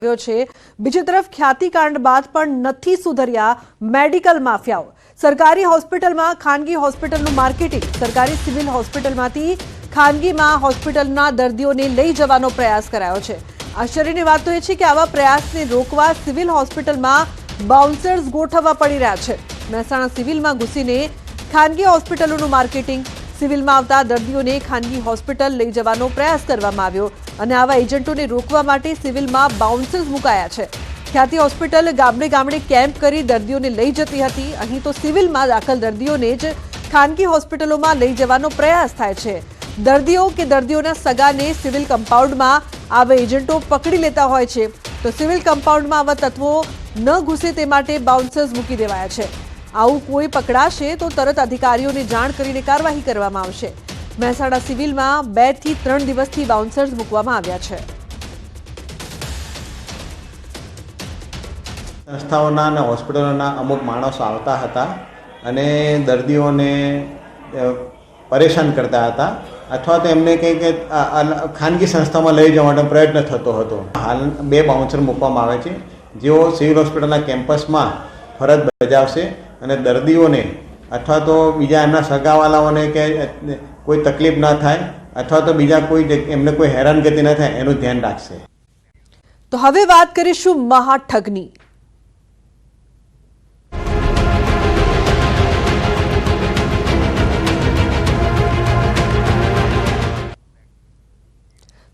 બીજી તરફ ખ્યાતિકાંડ બાદ પણ નથી સુધર્યા મેડિકલ માફિયાઓ। સરકારી હોસ્પિટલમાં ખાનગી હોસ્પિટલનું માર્કેટિંગ, સરકારી સિવિલ હોસ્પિટલમાંથી ખાનગીમાં હોસ્પિટલના દર્દીઓને લઈ જવાનો પ્રયાસ કરાયો છે। આશ્ચર્યની વાત તો એ છે કે આવા પ્રયાસને રોકવા સિવિલ હોસ્પિટલમાં બાઉન્સર્સ ગોઠવવા પડી રહ્યા છે। મહેસાણા સિવિલમાં ઘૂસીને ખાનગી હોસ્પિટલોનું માર્કેટિંગ, સિવિલમાં આવતા દર્દીઓને ખાનગી હોસ્પિટલ લઈ જવાનો પ્રયાસ કરવામાં આવ્યો અને આવા એજન્ટોને રોકવા માટે સિવિલમાં બાઉન્સર્સ મુકાયા છે। ખ્યાતિ હોસ્પિટલ ગામડે ગામડે કેમ્પ કરી દર્દીઓને લઈ જતી હતી। અહીં તો સિવિલમાં દાખલ દર્દીઓને જ ખાનગી હોસ્પિટલોમાં લઈ જવાનો પ્રયાસ થાય છે। દર્દીઓ કે દર્દીઓના સગાને સિવિલ કમ્પાઉન્ડમાં આવા એજન્ટો પકડી લેતા હોય છે, તો સિવિલ કમ્પાઉન્ડમાં આવા તત્વો ન ઘૂસે તે માટે બાઉન્સર્સ મૂકી દેવાયા છે। આવું કોઈ પકડાશે તો તરત અધિકારીઓને જાણ કરીને કાર્યવાહી કરવામાં આવશે। મહેસાણા સિવિલમાં 2 થી 3 દિવસથી બાઉન્સર્સ મૂકવામાં આવ્યા છે। સંસ્થાઓના અને હોસ્પિટલોના અમુક માણસો આવતા હતા અને દર્દીઓને પરેશાન કરતા હતા અથવા તો એમને કંઈક ખાનગી સંસ્થામાં લઈ જવા માટે પ્રયત્ન થતો હતો। હાલ 2 બાઉન્સર મૂકવામાં આવે છે, જેઓ સિવિલ હોસ્પિટલના કેમ્પસમાં ફરજ બજાવશે અને દર્દીઓને અથવા તો બીજા એમના સગાવાલાઓને કે કોઈ તકલીફ ન થાય અથવા તો બીજા કોઈ એમને કોઈ હેરાનગતિ ન થાય એનું ધ્યાન રાખશે। તો હવે વાત કરીશું મહાઠગની।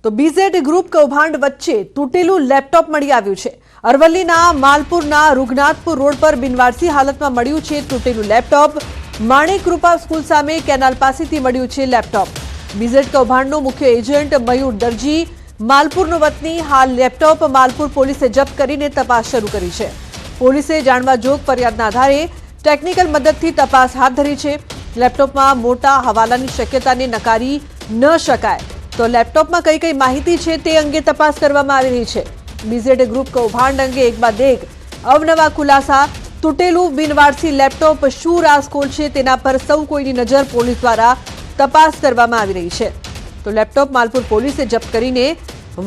તો બીઝેડ ગ્રુપ કૌભાંડ વચ્ચે તૂટેલું લેપટોપ મળી આવ્યું છે। અરવલ્લીના માલપુરના રૂગનાથપુર રોડ પર બિનવારસી હાલતમાં મળ્યું છે તૂટેલું લેપટોપ। માણેક કૃપા સ્કૂલ સામે કેનાલ પાસેથી મળ્યું છે લેપટોપ। બીઝેડ કૌભાંડનો મુખ્ય એજન્ટ મયુર દરજી માલપુરનો વતની હાલ લેપટોપ માલપુર પોલીસે જપ્ત કરીને તપાસ શરૂ કરી છે। પોલીસે જાણવા જોગ ફરિયાદના આધારે ટેકનિકલ મદદથી તપાસ હાથ ધરી છે। લેપટોપમાં મોટા હવાલાની શક્યતાને નકારી ન શકાય, તો લેપટોપમાં કઈ કઈ માહિતી છે તે અંગે તપાસ કરવામાં આવી રહી છે। બીઝેડ ગ્રુપ કૌભાંડ અંગે એક બાદ એક અવનવા ખુલાસા। તૂટેલું બિનવારસી લેપટોપ શું રાઝ ખોલશે તેના પર સૌ કોઈની નજર પોલીસ દ્વારા તપાસ કરવામાં આવી રહી છે। તો લેપટોપ માલપુર પોલીસે જપ્ત કરીને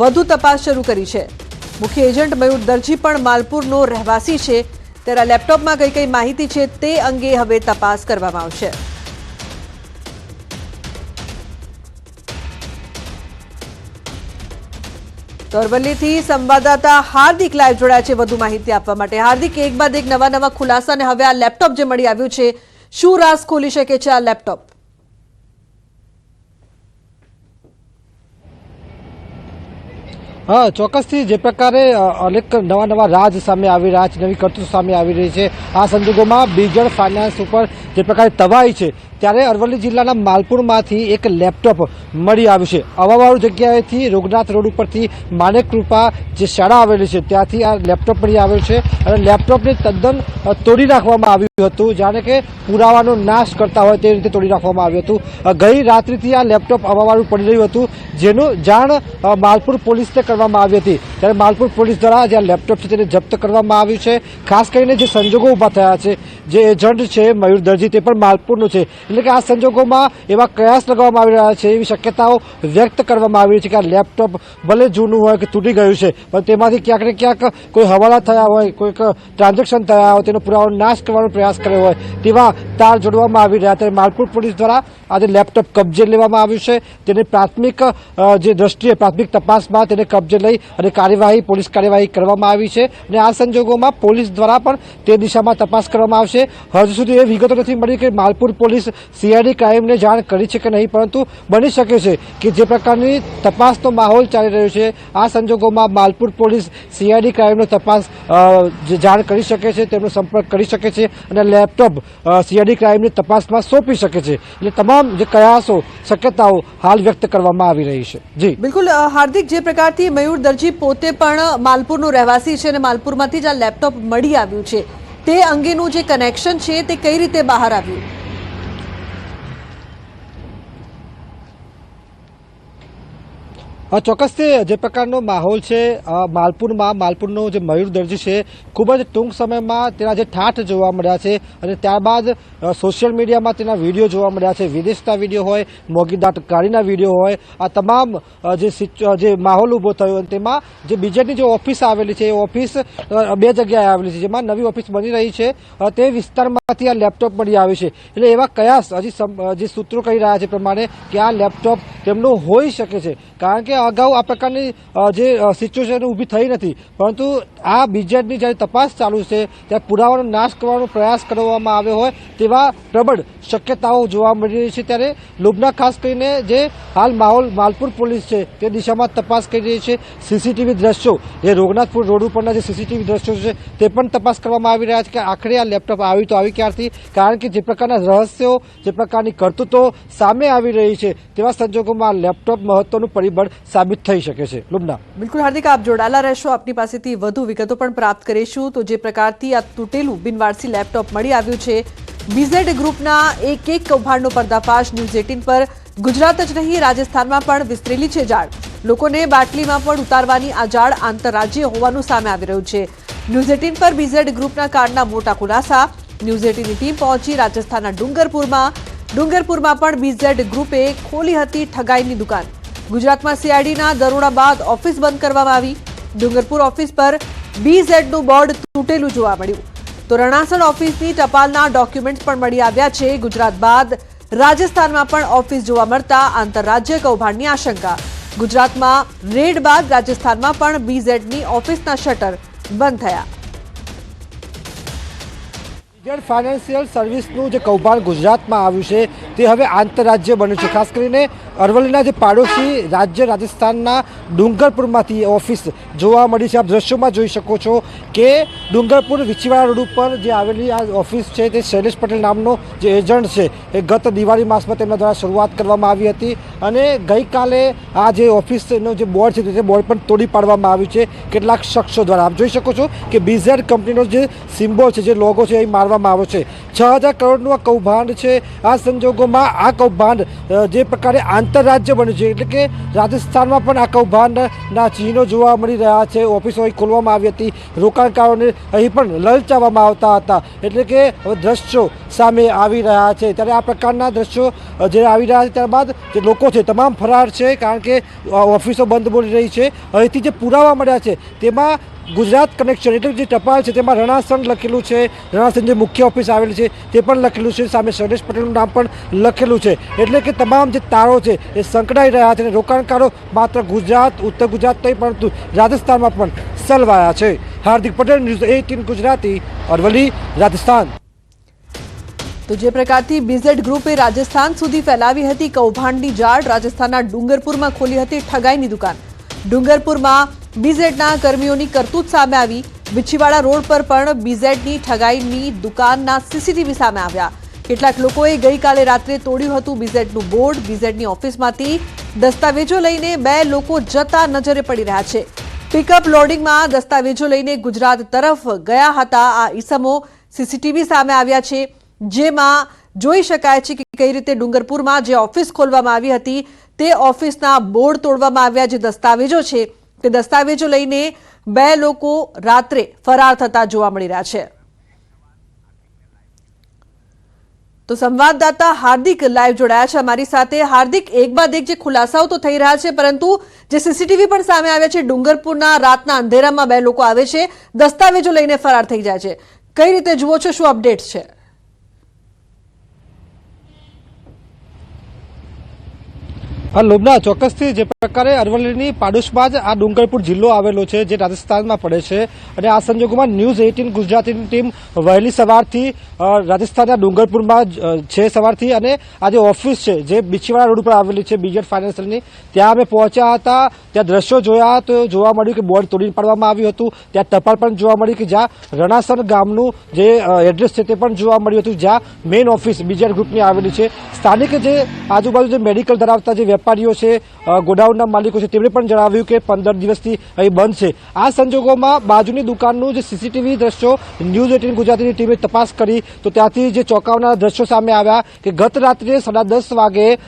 વધુ તપાસ શરૂ કરી છે। મુખ્ય એજન્ટ મયુર દરજી પણ માલપુરનો રહેવાસી છે, ત્યારે લેપટોપમાં કઈ કઈ માહિતી છે તે અંગે હવે તપાસ કરવામાં આવશે। તો અરવલ્લીથી સંવાદદાતા હાર્દિક લાઈવ જોડાયા છે વધુ માહિતી આપવા માટે। હાર્દિક, એક બાદ એક નવા ખુલાસા અને હવે આ લેપટોપ જે મળી આવ્યું છે, શું રાઝ ખોલી શકે છે આ લેપટોપ? હા, ચોક્કસથી જે પ્રકારે અનેક નવા રાજ સામે આવી રહ્યા છે, નવી કરતૂત સામે આવી રહી છે, આ સંજોગોમાં બીજળ ફાઇનાન્સ ઉપર જે પ્રકારે તબાહી છે, ત્યારે અરવલ્લી જિલ્લાના માલપુરમાંથી એક લેપટોપ મળી આવ્યું છે। અવાવાળું જગ્યાએથી રૂગનાથ રોડ ઉપરથી માણેક કૃપા જે શાળા આવેલી છે ત્યાંથી આ લેપટોપ મળી આવેલું છે અને લેપટોપને તદ્દન તોડી નાખવામાં આવ્યું હતું, જાણે કે પુરાવાનો નાશ કરતા હોય તે રીતે તોડી નાખવામાં આવ્યું હતું। ગઈ રાત્રિથી આ લેપટોપ અવાવાળું પડી રહ્યું હતું, જેનું જાણ માલપુર પોલીસને કરવામાં આવી હતી। ત્યારે માલપુર પોલીસ દ્વારા જે લેપટોપ છે તેને જપ્ત કરવામાં આવ્યું છે। ખાસ કરીને જે સંજોગો ઊભા થયા છે, જે એજન્ટ છે મયુર દરજી તે પણ માલપુરનું છે, એટલે કે આ સંજોગોમાં એવા કયાસ લગાવવામાં આવી રહ્યા છે, એવી શક્યતાઓ વ્યક્ત કરવામાં આવી રહી છે કે આ લેપટોપ ભલે જૂનું હોય કે તૂટી ગયું છે, પણ તેમાંથી ક્યાંક ને ક્યાંક કોઈ હવાલા થયા હોય, કોઈક ટ્રાન્ઝેક્શન થયા હોય, તેનો પુરાવાનો નાશ કરવાનો પ્રયાસ કર્યો હોય તેવા તાર જોડવામાં આવી રહ્યા। ત્યારે માલપુર પોલીસ દ્વારા આજે લેપટોપ કબજે લેવામાં આવ્યું છે। તેની પ્રાથમિક જે દ્રષ્ટિએ પ્રાથમિક તપાસમાં તેને કબજે લઈ અને પોલીસ કાર્યવાહી કરવામાં આવી છે અને આ સંજોગોમાં પોલીસ દ્વારા પણ તે દિશામાં તપાસ કરવામાં આવશે। હજુ સુધી એ વિગતો નથી મળી કે માલપુર પોલીસ સીઆઈડી ક્રાઇમને જાણ કરી છે કે નહીં, પરંતુ બની શકે છે કે જે પ્રકારની તપાસનો માહોલ ચાલી રહ્યો છે, આ સંજોગોમાં માલપુર પોલીસ સીઆઈડી ક્રાઇમનો તપાસ જાણ કરી શકે છે, તેમનો સંપર્ક કરી શકે છે અને લેપટોપ સીઆઈડી ક્રાઇમની તપાસમાં સોંપી શકે છે। એટલે તમામ જે કયાસો, શક્યતાઓ હાલ વ્યક્ત કરવામાં આવી રહી છે। જી બિલકુલ હાર્દિક, જે પ્રકારથી મયુર દરજી પોતે પણ માલપુરનો રહેવાસી છે અને માલપુરમાંથી જ આ લેપટોપ મળી આવ્યું છે, તે અંગેનું જે કનેક્શન છે તે કઈ રીતે બહાર આવ્યું? ચોક્કસથી જે પ્રકારનો માહોલ છે માલપુરનો જે મયુર દરજી છે ખૂબ જ ટૂંક સમયમાં તેના જે ઠાઠ જોવા મળ્યા છે અને ત્યારબાદ સોશિયલ મીડિયામાં તેના વિડીયો જોવા મળ્યા છે, વિદેશના વિડીયો હોય, મોગીદાટ ગાડીના વિડીયો હોય, આ તમામ જે માહોલ ઊભો થયો તેમાં જે બીજેપીની જે ઓફિસ આવેલી છે એ ઓફિસ બે જગ્યાએ આવેલી છે, જેમાં નવી ઓફિસ બની રહી છે તે વિસ્તારમાંથી આ લેપટોપ મળી આવ્યું છે. એટલે એવા કયા જે સૂત્રો કહી રહ્યા છે પ્રમાણે કે આ લેપટોપ તેમનું હોઈ શકે છે, કારણ કે અગાઉ આ પ્રકારની જે સિચ્યુએશન ઊભી થઈ નથી, પરંતુ આ બીજેડની જ્યારે તપાસ ચાલુ છે ત્યારે પુરાવાનો નાશ કરવાનો પ્રયાસ કરવામાં આવ્યો હોય તેવા પ્રબળ શક્યતાઓ જોવા મળી રહી છે. ત્યારે લુબના ખાસ કરીને જે હાલ માલપુર પોલીસ છે તે દિશામાં તપાસ કરી રહી છે. સીસીટીવી દ્રશ્યો જે રોગનાથપુર રોડ ઉપરના જે સીસીટીવી દ્રશ્યો છે તે પણ તપાસ કરવામાં આવી રહ્યા છે કે આખરે આ લેપટોપ આવી તો આવી ક્યારથી, કારણ કે જે પ્રકારના રહસ્યો, જે પ્રકારની કરતૂતો સામે આવી રહી છે તેવા સંજોગોમાં લેપટોપ મહત્વનું પરિબળ સાબિત થઈ શકે છે. લુબના, બિલકુલ હાર્દિક, આપ જોડાયેલા રહેશો, આપની પાસેથી વધુ વિગતો પણ પ્રાપ્ત કરીશું. તો જે પ્રકારથી આ તૂટેલું બિનવારસી લેપટોપ મળી આવ્યું છે, બીઝેડ ગ્રુપના એક કૌભાંડનો પર્દાફાશ ન્યૂઝ 18 પર. ગુજરાત જ નહીં, રાજસ્થાનમાં પણ વિસ્તરેલી છે જાળ. લોકોને બાટલીમાં પણ ઉતારવાની આ જાળ આંતરરાજ્ય હોવાનું સામે આવી રહ્યું છે. ન્યૂઝ 18 પર બીઝેડ ગ્રુપના કાંડના મોટા ખુલાસા. ન્યૂઝ 18ની ટીમ પહોંચી રાજસ્થાનના ડુંગરપુરમાં પણ બીઝેડ ગ્રુપે ખોલી હતી ઠગાઈની દુકાન. ગુજરાતમાં સીઆઈડીના દરોડા બાદ ઓફિસ બંધ કરવામાં આવી. ડુંગરપુર ઓફિસ પર બીઝેડનું બોર્ડ તૂટેલું જોવા મળ્યું. તો રણાસણ ઓફિસની ટપાલના ડોક્યુમેન્ટ્સ પણ મળી આવ્યા છે. ગુજરાત બાદ રાજસ્થાનમાં પણ ઓફિસ જોવા મળતા આંતરરાજ્ય કૌભાંડની આશંકા. ગુજરાતમાં રેડ બાદ રાજસ્થાનમાં પણ બીઝેડની ઓફિસના શટર બંધ થયા. બીજેડ ફાઇનાન્શિયલ સર્વિસનું જે કૌભાંડ ગુજરાતમાં આવ્યું છે તે હવે આંતરરાજ્ય બન્યું છે. ખાસ કરીને અરવલ્લીના જે પાડોશી રાજ્ય રાજસ્થાનના ડુંગરપુરમાંથી ઓફિસ જોવા મળી છે. આપ દ્રશ્યોમાં જોઈ શકો છો કે ડુંગરપુર વિછીવાડા રોડ ઉપર જે આવેલી આ ઓફિસ છે તે શૈલેષ પટેલ નામનો જે એજન્ટ છે એ ગત દિવાળી માસમાં તેમના દ્વારા શરૂઆત કરવામાં આવી હતી અને ગઈકાલે આ જે ઓફિસનો જે બોર્ડ છે તે બોર્ડ પણ તોડી પાડવામાં આવ્યું છે કેટલાક શખ્સો દ્વારા. આપ જોઈ શકો છો કે બીઝેડ કંપનીનો જે સિમ્બોલ છે, જે લોગો છે એ મારવામાં આવ્યો છે. 6,000 કરોડનું આ કૌભાંડ છે. આ સંજોગોમાં આ કૌભાંડ જે પ્રકારે આંતરરાજ્ય બન્યું છે, એટલે કે રાજસ્થાનમાં પણ આ કૌભાંડના ચિહ્નો જોવા મળી રહ્યા છે. ઓફિસો અહીં ખોલવામાં આવી હતી, રોકાણકારોને અહીં પણ લલચાવવામાં આવતા હતા, એટલે કે હવે દ્રશ્યો સામે આવી રહ્યા છે. ત્યારે આ પ્રકારના દ્રશ્યો જે આવી રહ્યા છે ત્યારબાદ જે લોકો છે તમામ ફરાર છે, કારણ કે ઓફિસો બંધ બોલી રહી છે. અહીંથી જે પુરાવા મળ્યા છે તેમાં ગુજરાત કનેક્શન એટલે જે ટપાલ છે તેમાં રણાસણ લખેલું છે, રણાસણ જે મુખ્ય ઓફિસ આવેલી છે તે પણ લખેલું છે, સામે શૈલેષ પટેલનું નામ પણ લખેલું છે. એટલે કે તમામ જે તારો છે એ સંકળાઈ રહ્યા છે અને રોકાણકારો માત્ર ગુજરાત, ઉત્તર ગુજરાત નહીં પરંતુ રાજસ્થાનમાં પણ સલવાયા છે. હાર્દિક પટેલ, ન્યૂઝ 18 ગુજરાતી, અરવલ્લી, રાજસ્થાન. તો જે પ્રકારથી બીઝેડ ગ્રુપે રાજસ્થાન સુધી ફેલાવી હતી કૌભાંડની જાળ, રાજસ્થાનના ડુંગરપુરમાં ખોલી હતી ઠગાઈની દુકાન. ડુંગરપુરમાં બીઝેડના કર્મીઓની કરતૂત સામે આવી. વિછીવાડા રોડ પર પણ બીઝેડની ઠગાઈની દુકાનના સીસીટીવી સામે આવ્યા. કેટલાક લોકોએ ગઈકાલે રાત્રે તોડ્યું હતું બીઝેડનું બોર્ડ. બીઝેડની ઓફિસમાંથી દસ્તાવેજો લઈને 2 લોકો જતા નજરે પડી રહ્યા છે. પિકઅપ લોડિંગમાં દસ્તાવેજો લઈને ગુજરાત તરફ ગયા હતા આ ઈસમો સીસીટીવી સામે આવ્યા છે, જેમાં જોઈ શકાય છે કે કઈ રીતે ડુંગરપુરમાં જે ઓફિસ ખોલવામાં આવી હતી તે ઓફિસના બોર્ડ તોડવામાં આવ્યા. જે દસ્તાવેજો છે તે દસ્તાવેજો લઈને 2 લોકો રાત્રે ફરાર થતા જોવા મળી રહ્યા છે. તો સંવાદદાતા હાર્દિક લાઈવ જોડાયા છે અમારી સાથે. હાર્દિક, એક બાદ એક જે ખુલાસાઓ તો થઈ રહ્યા છે, પરંતુ જે સીસીટીવી પણ સામે આવ્યા છે, ડુંગરપુરના રાતના અંધેરામાં 2 લોકો આવે છે, દસ્તાવેજો લઈને ફરાર થઈ જાય છે. કઈ રીતે જુઓ છો, શું અપડેટ છે? હા લુબના, ચોક્કસથી જે પ્રકારે અરવલ્લીની પાડોશમાં જ આ ડુંગરપુર જિલ્લો આવેલો છે જે રાજસ્થાનમાં પડે છે અને આ સંજોગોમાં ન્યૂઝ 18 ગુજરાતીની ટીમ વહેલી સવારથી રાજસ્થાનના ડુંગરપુરમાં છે સવારથી, અને આ જે ઓફિસ છે જે બીછીવાડા રોડ ઉપર આવેલી છે બીજેડ ફાઇનાન્શિયલની, ત્યાં અમે પહોંચ્યા હતા. ત્યાં દ્રશ્યો જોયા તો જોવા મળ્યું કે બોર્ડ તોડી પાડવામાં આવ્યું હતું. ત્યાં ટપાલ પણ જોવા મળી કે જ્યાં રણાસણ ગામનું જે એડ્રેસ છે તે પણ જોવા મળ્યું હતું, જ્યાં મેઇન ઓફિસ બીજેડ ગ્રુપની આવેલી છે. સ્થાનિક જે આજુબાજુ જે મેડિકલ ધરાવતા જે વેપારીઓ છે ગોડાઉનના માલિકો છે તેમણે પણ જણાવ્યું કે 15 દિવસથી અહીં બંધ છે। આ સંજોગોમાં બાજુની દુકાનનું જે સીસીટીવી દ્રશ્યો ન્યૂઝ 18 ગુજરાતીની ટીમે તપાસ કરી તો ત્યાંથી જે ચોંકાવનારા દ્રશ્યો સામે આવ્યા કે ગત રાત્રે 10:30 વાગે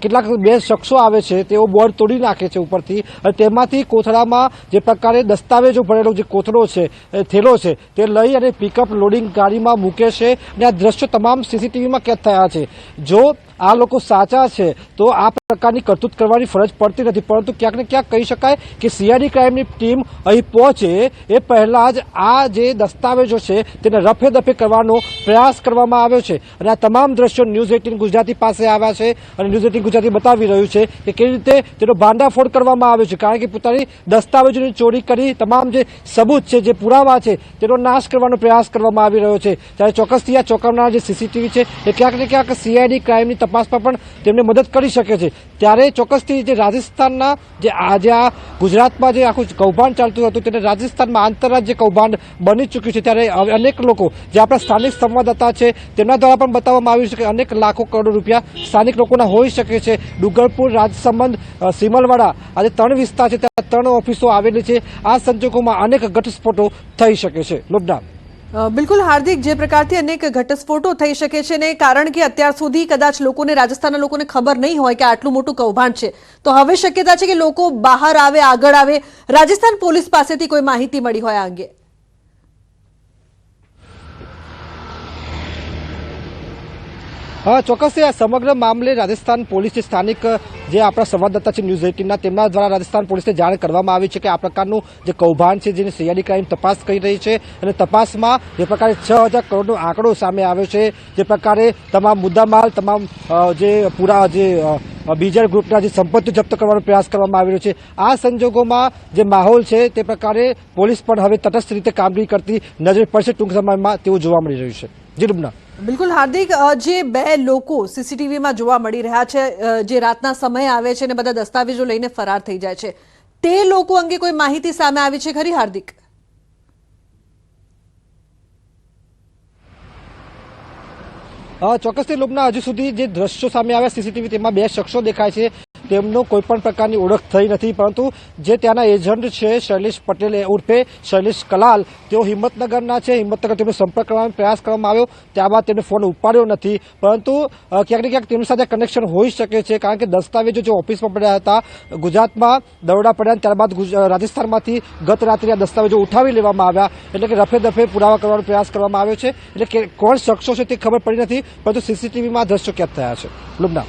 કેટલાક બે શખ્સો આવે છે તેઓ બોર્ડ તોડી નાખે છે ઉપરથી અને તેમાંથી કોથળામાં જે પ્રકારે દસ્તાવેજો ભરેલો જે કોથળો છે થેલો છે તે લઈ અને પિકઅપ લોડિંગ ગાડીમાં મૂકે છે અને આ દ્રશ્યો તમામ સીસીટીવીમાં કેદ થયા છે। જો આ લોકો સાચા છે તો આ પ્રકારની કરતૂત કરવાની ફરજ પડતી નથી, પરંતુ ક્યાંક ને ક્યાંક કહી શકાય કે સીઆઈડી ક્રાઇમની ટીમ અહીં પહોંચે એ પહેલા જ આ જે દસ્તાવેજો છે તેને રફે દફે કરવાનો પ્રયાસ કરવામાં આવ્યો છે અને આ તમામ દ્રશ્યો ન્યૂઝ 18 ગુજરાતી પાસે આવ્યા છે અને ન્યૂઝ 18 ગુજરાતી બતાવી રહ્યું છે કે કેવી રીતે તેનો ભાંડાફોડ કરવામાં આવ્યો છે, કારણ કે પોતાની દસ્તાવેજોની ચોરી કરી તમામ જે સબૂત છે જે પુરાવા છે તેનો નાશ કરવાનો પ્રયાસ કરવામાં આવી રહ્યો છે। ત્યારે ચોક્કસથી આ ચોંકાવનારા જે સીસીટીવી છે એ ક્યાંક ને ક્યાંક સીઆઈડી ક્રાઇમની તપાસમાં પણ તેમને મદદ કરી શકે છે। ત્યારે ચોક્કસથી જે રાજસ્થાનના જે આજે આ ગુજરાતમાં જે આખું કૌભાંડ ચાલતું હતું તેને રાજસ્થાનમાં આંતરરાજ્ય કૌભાંડ બની ચૂક્યું છે। ત્યારે અનેક લોકો જે આપણા સ્થાનિક સંવાદદાતા છે તેમના દ્વારા પણ બતાવવામાં આવ્યું છે કે અનેક લાખો કરોડો રૂપિયા સ્થાનિક લોકોના હોઈ શકે છે। ડુંગરપુર, રાજસમંદ, સિમલવાડા આજે 3 વિસ્તાર છે, ત્યાં 3 ઓફિસો આવેલી છે। આ સંજોગોમાં અનેક ઘટસ્ફોટો થઈ શકે છે। લોબના બિલકુલ હાર્દિક, જે પ્રકારથી અનેક ઘટસ્ફોટો થઈ શકે છે ને કારણ કે અત્યાર સુધી કદાચ લોકોને, રાજસ્થાનના લોકોને ખબર નહીં હોય કે આટલું મોટું કૌભાંડ છે, તો હવે શક્યતા છે કે લોકો બહાર આવે, આગળ આવે। રાજસ્થાન પોલીસ પાસેથી કોઈ માહિતી મળી હોય આ અંગે? હા, ચોક્કસથી આ સમગ્ર મામલે રાજસ્થાન પોલીસ સ્થાનિક જે આપણા સંવાદદાતા છે ન્યૂઝ 18ના તેમના દ્વારા રાજસ્થાન પોલીસને જાણ કરવામાં આવી છે કે આ પ્રકારનું જે કૌભાંડ છે જેની સીઆઈડી ક્રાઇમ તપાસ કરી રહી છે અને તપાસમાં જે પ્રકારે 6000 કરોડનો આંકડો સામે આવ્યો છે, જે પ્રકારે તમામ મુદ્દામાલ, તમામ જે પૂરા જે બીજર ગ્રુપના જે સંપત્તિ જપ્ત કરવાનો પ્રયાસ કરવામાં આવી રહ્યો છે। આ સંજોગોમાં જે માહોલ છે તે પ્રકારે પોલીસ પણ હવે તટસ્થ રીતે કામગીરી કરતી નજરે પડશે ટૂંક સમયમાં તેવું જોવા મળી રહ્યું છે। જી રૂબના। બિલકુલ હાર્દિક, જે 2 લોકો સીસીટીવીમાં જોવા મળી રહ્યા છે જે રાતના સમયે આવે છે અને બધા દસ્તાવેજો લઈને ફરાર થઈ જાય છે, તે લોકો અંગે કોઈ માહિતી સામે આવી છે ખરી હાર્દિક? ચોક્કસથી લોબના હજુ સુધી જે દ્રશ્યો સામે આવ્યા સીસીટીવી તેમાં 2 શખ્સો દેખાય છે, તેમનો કોઈ પણ પ્રકારની ઓળખ થઈ નથી, પરંતુ જે ત્યાંના એજન્ટ છે શૈલેષ પટેલ ઉર્ફે શૈલેષ કલાલ, તેઓ હિંમતનગરના છે। હિંમતનગર તેમનો સંપર્ક કરવાનો પ્રયાસ કરવામાં આવ્યો, ત્યારબાદ તેને ફોન ઉપાડ્યો નથી, પરંતુ ક્યાંક ને ક્યાંક તેમની સાથે કનેક્શન હોઈ શકે છે, કારણ કે દસ્તાવેજો જે ઓફિસમાં પડ્યા હતા ગુજરાતમાં દરોડા પડ્યા ત્યારબાદ રાજસ્થાનમાંથી ગત રાત્રે આ દસ્તાવેજો ઉઠાવી લેવામાં આવ્યા, એટલે કે રફે દફે પુરાવા કરવાનો પ્રયાસ કરવામાં આવ્યો છે। એટલે કે કોણ શખ્સો છે તે ખબર પડી નથી, પરંતુ સીસીટીવીમાં દ્રશ્યો કેદ થયા છે। લુબના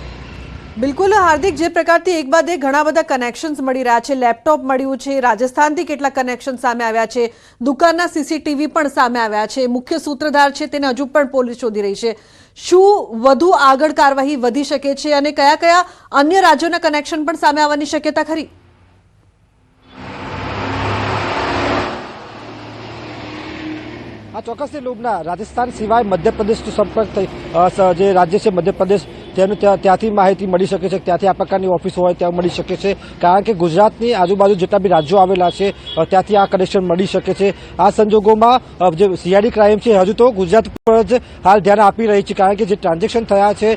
બિલકુલ હાર્દિક, જે પ્રકારથી એક બાદ એક ઘણા બધા કનેક્શન્સ મળી રહ્યા છે, લેપટોપ મળ્યું છે, રાજસ્થાનથી કેટલાક કનેક્શન સામે આવ્યા છે, દુકાનના સીસીટીવી પણ સામે આવ્યા છે, મુખ્ય સૂત્રધાર છે તેને હજુ પણ પોલીસ શોધી રહી છે। શું વધુ આગળ કાર્યવાહી વધી શકે છે અને કયા કયા અન્ય રાજ્યોના કનેક્શન પણ સામે આવવાની શક્યતા ખરી? આ ચોક્કસથી લોબના રાજસ્થાન સિવાય મધ્યપ્રદેશનો સંપર્ક થઈ જે રાજ્ય છે મધ્યપ્રદેશ તેનું ત્યાંથી માહિતી મળી શકે છે, ત્યાંથી આ પ્રકારની ઓફિસ હોય ત્યાં મળી શકે છે, કારણ કે ગુજરાતની આજુબાજુ જેટલા બી રાજ્યો આવેલા છે ત્યાંથી આ કનેક્શન મળી શકે છે। આ સંજોગોમાં જે સીઆઈડી ક્રાઇમ છે હજુ તો ગુજરાત પર જ હાલ ધ્યાન આપી રહી છે, કારણ કે જે ટ્રાન્ઝેક્શન થયા છે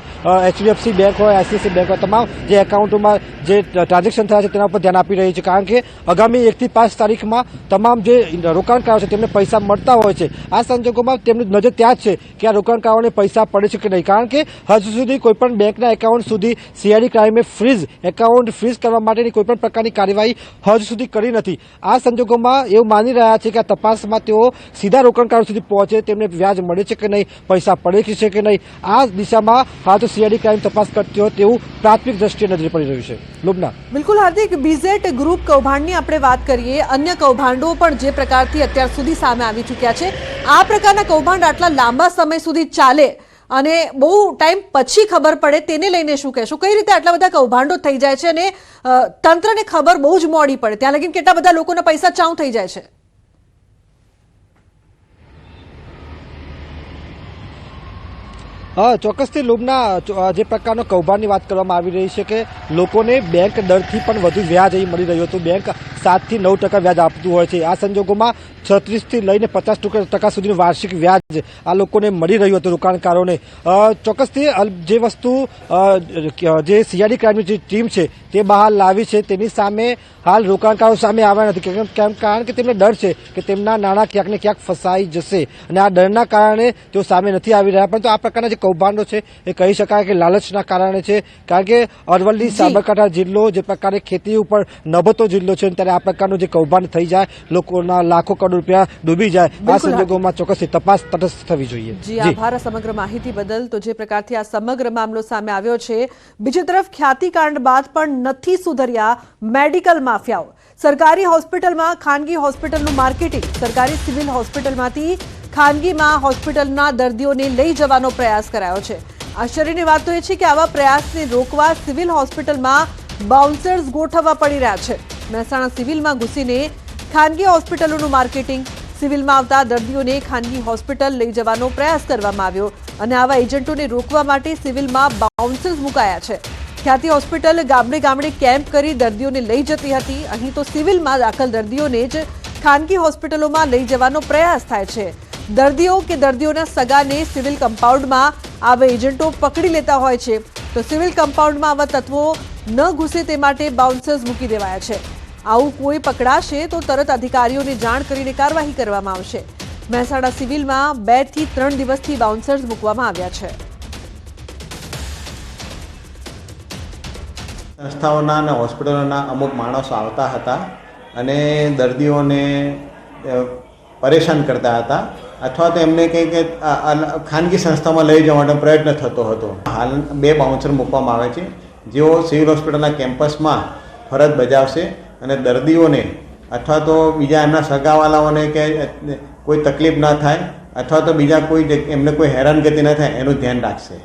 HDFC બેંક હોય, ICICI બેંક હોય, તમામ જે એકાઉન્ટોમાં જે ટ્રાન્ઝેક્શન થયા છે તેના પર ધ્યાન આપી રહી છે, કારણ કે આગામી 1 થી 5 તારીખમાં તમામ જે રોકાણકારો છે તેમને પૈસા મળતા હોય છે। આ સંજોગોમાં તેમની નજર ત્યાં જ છે કે આ રોકાણકારોને પૈસા પડે છે કે નહીં, કારણ કે હજુ સુધી કોઈપણ બેંકના એકાઉન્ટ સુધી સીઆઈડી ક્રાઇમે એકાઉન્ટ ફ્રીઝ કરવા માટેની કોઈપણ પ્રકારની કાર્યવાહી હજુ સુધી કરી નથી। આ સંજોગોમાં એવું માની રહ્યા છે કે આ તપાસમાં તેઓ સીધા રોકાણકારો સુધી પહોંચે, તેમને વ્યાજ મળે છે કે નહીં, પૈસા પડે છે કે નહીં, આ દિશામાં હાલ તો સીઆઈડી ક્રાઇમ તપાસ કરતી હોય તેવું પ્રાથમિક દ્રષ્ટિએ નજરે પડી રહ્યું છે। લોબના બિલકુલ હાર્દિક, બીઝેટ ગ્રુપ કૌભાંડની આપણે વાત કરીએ, અન્ય કૌભાંડો પણ જે પ્રકારથી અત્યાર સુધી સામે આવી ચૂક્યા છે, આ પ્રકારના કૌભાંડ આટલા લાંબા સમય સુધી ચાલે અને બહુ ટાઈમ પછી ખબર પડે તેને લઈને શું કહેશો? કઈ રીતે આટલા બધા કૌભાંડો થઈ જાય છે અને તંત્રને ખબર બહુ જ મોડી પડે, ત્યાં લગીને કેટલા બધા લોકોના પૈસા ચાઉ થઈ જાય છે? ચોક્કસથી લોબના જે પ્રકારનો કૌભાંડની વાત કરવામાં આવી રહી છે કે લોકોને બેંક દરથી પણ વધુ વ્યાજ અહીં મળી રહ્યું હતું, બેંક 7 થી 9% વ્યાજ આપતું હોય છે. આ સંજોગોમાં 36 થી લઈને 50% સુધીનું વાર્ષિક વ્યાજ આ લોકોને મળી રહ્યું હતું રોકાણકારોને. ચોક્કસથી જે વસ્તુ જે સીઆઈડી ક્રાઇમની જે ટીમ છે તે બહાર લાવી છે તેની સામે હાલ રોકાણકારો સામે આવ્યા નથી, કારણ કે તેમને ડર છે કે તેમના નાણાં ક્યાંક ને ક્યાંક ફસાઈ જશે અને આ ડરના કારણે તેઓ સામે નથી આવી રહ્યા. પરંતુ આ પ્રકારના જે કૌભાંડો છે એ કહી શકાય કે લાલચના કારણે છે, કારણ કે અરવલ્લી સાબરકાંઠા જિલ્લો જે પ્રકારે ખેતી ઉપર નભતો જિલ્લો છે ત્યારે આ પ્રકારનું જે કૌભાંડ થઈ જાય, લોકોના લાખો કરોડ રૂપિયા ડૂબી જાય, આ સંજોગોમાં ચોક્કસથી તપાસ તટસ્થ થવી જોઈએ. જી આભાર સમગ્ર માહિતી બદલ. તો જે પ્રકારથી આ સમગ્ર મામલો સામે આવ્યો છે, બીજી તરફ ખ્યાતિકાંડ બાદ પણ નથી સુધર્યા મેડિકલ માફિયાઓ. સરકારી હોસ્પિટલમાં ખાનગી હોસ્પિટલનું માર્કેટિંગ, સરકારી સિવિલ હોસ્પિટલમાંથી ખાનગીમાં હોસ્પિટલના દર્દીઓને લઈ જવાનો પ્રયાસ કરાયો છે. આશ્ચર્યની વાત તો એ છે કે આવા પ્રયાસને રોકવા સિવિલ હોસ્પિટલમાં બાઉન્સર્સ ગોઠવવા પડી રહ્યા છે. મહેસાણા સિવિલમાં ઘૂસીને ખાનગી હોસ્પિટલોનું માર્કેટિંગ, સિવિલમાં આવતા દર્દીઓને ખાનગી હોસ્પિટલ લઈ જવાનો પ્રયાસ કરવામાં આવ્યો અને આવા એજન્ટોને રોકવા માટે સિવિલમાં બાઉન્સર્સ મુકાયા છે. ખ્યાતિ હોસ્પિટલ ગામડે ગામડે કેમ્પ કરી દર્દીઓને લઈ જતી હતી. અહીં તો સિવિલમાં દાખલ દર્દીઓને જ ખાનગી હોસ્પિટલોમાં લઈ જવાનો પ્રયાસ થાય છે. દર્દીઓ કે દર્દીઓના સગાને સિવિલ કમ્પાઉન્ડમાં આવા એજન્ટો પકડી લેતા હોય છે, તો સિવિલ કમ્પાઉન્ડમાં આવા તત્વો ન ઘૂસે તે માટે બાઉન્સર્સ મૂકી દેવાયા છે. આવું કોઈ પકડાશે તો તરત અધિકારીઓને જાણ કરીને કાર્યવાહી કરવામાં આવશે. મહેસાણા સિવિલમાં 2 થી 3 દિવસથી બાઉન્સર્સ મૂકવામાં આવ્યા છે. સંસ્થાઓના અને હોસ્પિટલોના અમુક માણસો આવતા હતા અને દર્દીઓને પરેશાન કરતા હતા, અથવા તો એમને કંઈ કે ખાનગી સંસ્થામાં લઈ જવાનો પ્રયત્ન થતો હતો. હાલ 2 બાઉન્સર મૂકવામાં આવે છે, જેઓ સિવિલ હોસ્પિટલના કેમ્પસમાં ફરજ બજાવશે અને દર્દીઓને અથવા તો બીજા એમના સગાવાલાઓને કે કોઈ તકલીફ ન થાય અથવા તો બીજા કોઈ એમને કોઈ હેરાનગતિ ન થાય એનું ધ્યાન રાખશે.